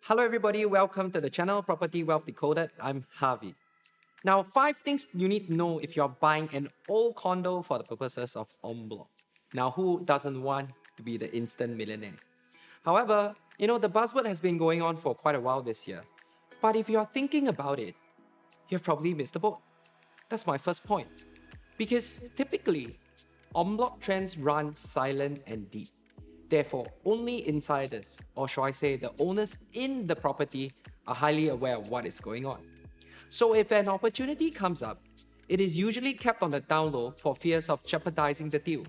Hello, everybody. Welcome to the channel Property Wealth Decoded. I'm Harvey. Now, 5 things you need to know if you're buying an old condo for the purposes of en bloc. Now, who doesn't want to be the instant millionaire? However, the buzzword has been going on for quite a while this year. But if you're thinking about it, you've probably missed the boat. That's my first point. Because typically, en bloc trends run silent and deep. Therefore, only insiders, or shall I say the owners in the property, are highly aware of what is going on. So if an opportunity comes up, it is usually kept on the down low for fears of jeopardizing the deal.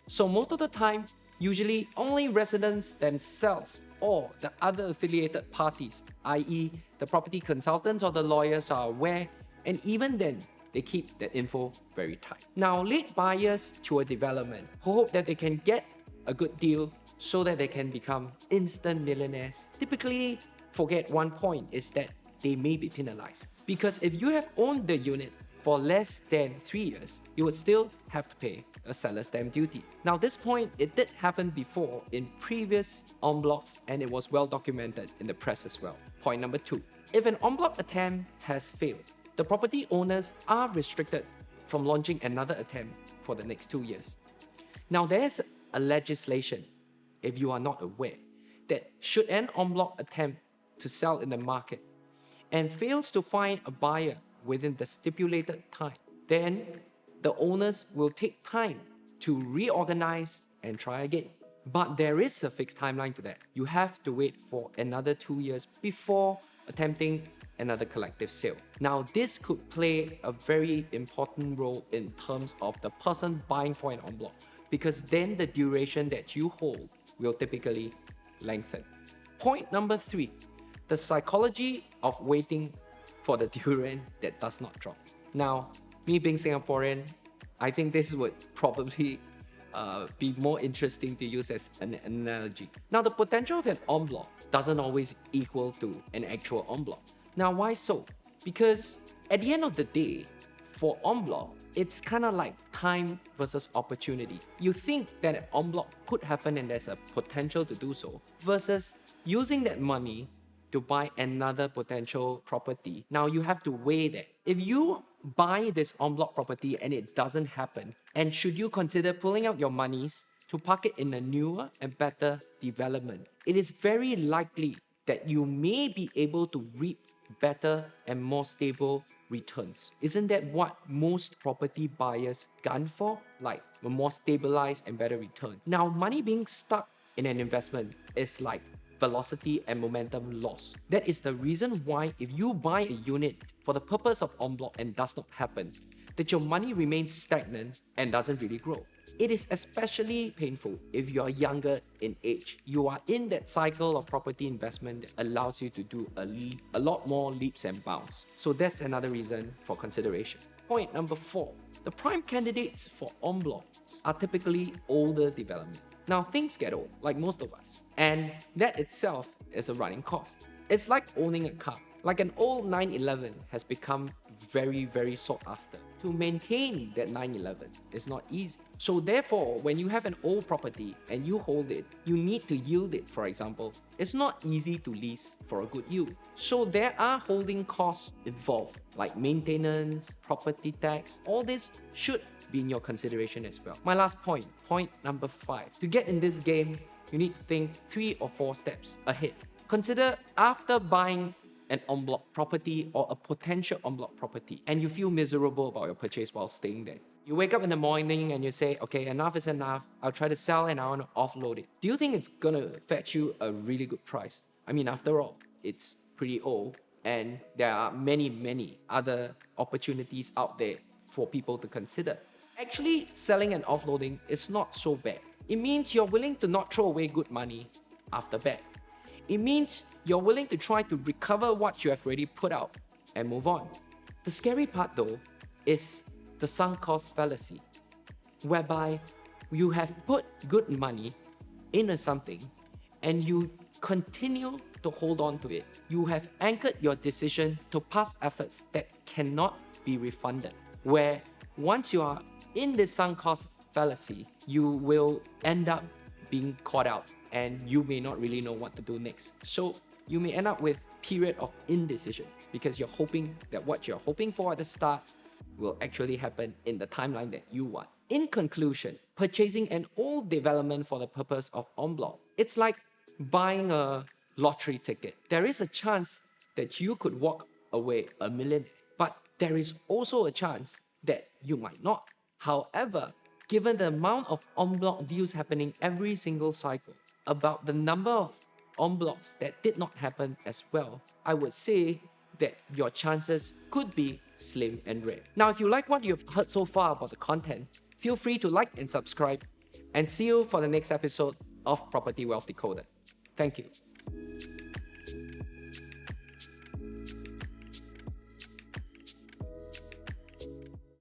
So most of the time, usually only residents themselves or the other affiliated parties, i.e. the property consultants or the lawyers, are aware, and even then, they keep the info very tight. Now, late buyers to a development who hope that they can get a good deal so that they can become instant millionaires typically forget one point, is that they may be penalized. Because if you have owned the unit for less than 3 years, you would still have to pay a seller's stamp duty. Now, this point, it did happen before in previous en blocs, and it was well documented in the press as well. Point number 2. If an en bloc attempt has failed, the property owners are restricted from launching another attempt for the next 2 years. Now, there's a legislation, if you are not aware, that should an en bloc attempt to sell in the market and fails to find a buyer within the stipulated time, then the owners will take time to reorganize and try again. But there is a fixed timeline to that. You have to wait for another 2 years before attempting another collective sale. Now, this could play a very important role in terms of the person buying for an en bloc, because then the duration that you hold will typically lengthen. Point number 3, the psychology of waiting for the durian that does not drop. Now, me being Singaporean, I think this would probably be more interesting to use as an analogy. Now, the potential of an en bloc doesn't always equal to an actual en bloc. Now, why so? Because at the end of the day, for en bloc, it's kind of like time versus opportunity. You think that an en bloc could happen and there's a potential to do so, versus using that money to buy another potential property. Now, you have to weigh that. If you buy this en bloc property and it doesn't happen, and should you consider pulling out your monies to park it in a newer and better development, it is very likely that you may be able to reap better and more stable returns. Isn't that what most property buyers gun for? Like a more stabilized and better returns. Now, money being stuck in an investment is like velocity and momentum loss. That is the reason why if you buy a unit for the purpose of en bloc and does not happen, that your money remains stagnant and doesn't really grow. It is especially painful if you are younger in age. You are in that cycle of property investment that allows you to do a lot more leaps and bounds. So that's another reason for consideration. Point number 4. The prime candidates for en blocs are typically older development. Now, things get old, like most of us, and that itself is a running cost. It's like owning a car. Like an old 911 has become very, very sought after. To maintain that 911 is not easy. So therefore, when you have an old property and you hold it, you need to yield it, for example. It's not easy to lease for a good yield. So there are holding costs involved, like maintenance, property tax. All this should be in your consideration as well. My last point number 5. To get in this game, you need to think 3 or 4 steps ahead. Consider after buying an en bloc property or a potential en bloc property, and you feel miserable about your purchase while staying there. You wake up in the morning and you say, okay, enough is enough. I'll try to sell and I want to offload it. Do you think it's gonna fetch you a really good price? I mean, after all, it's pretty old and there are many, many other opportunities out there for people to consider. Actually, selling and offloading is not so bad. It means you're willing to not throw away good money after bad. It means you're willing to try to recover what you have already put out and move on. The scary part though is the sunk cost fallacy, whereby you have put good money into something and you continue to hold on to it. You have anchored your decision to past efforts that cannot be refunded, where once you are in this sunk cost fallacy, you will end up being caught out and you may not really know what to do next. So you may end up with period of indecision because you're hoping that what you're hoping for at the start will actually happen in the timeline that you want. In conclusion, purchasing an old development for the purpose of en bloc, it's like buying a lottery ticket. There is a chance that you could walk away a millionaire, but there is also a chance that you might not. However, given the amount of en bloc deals happening every single cycle, about the number of en blocs that did not happen as well, I would say that your chances could be slim and rare. Now, if you like what you've heard so far about the content, feel free to like and subscribe, and see you for the next episode of Property Wealth Decoded. Thank you.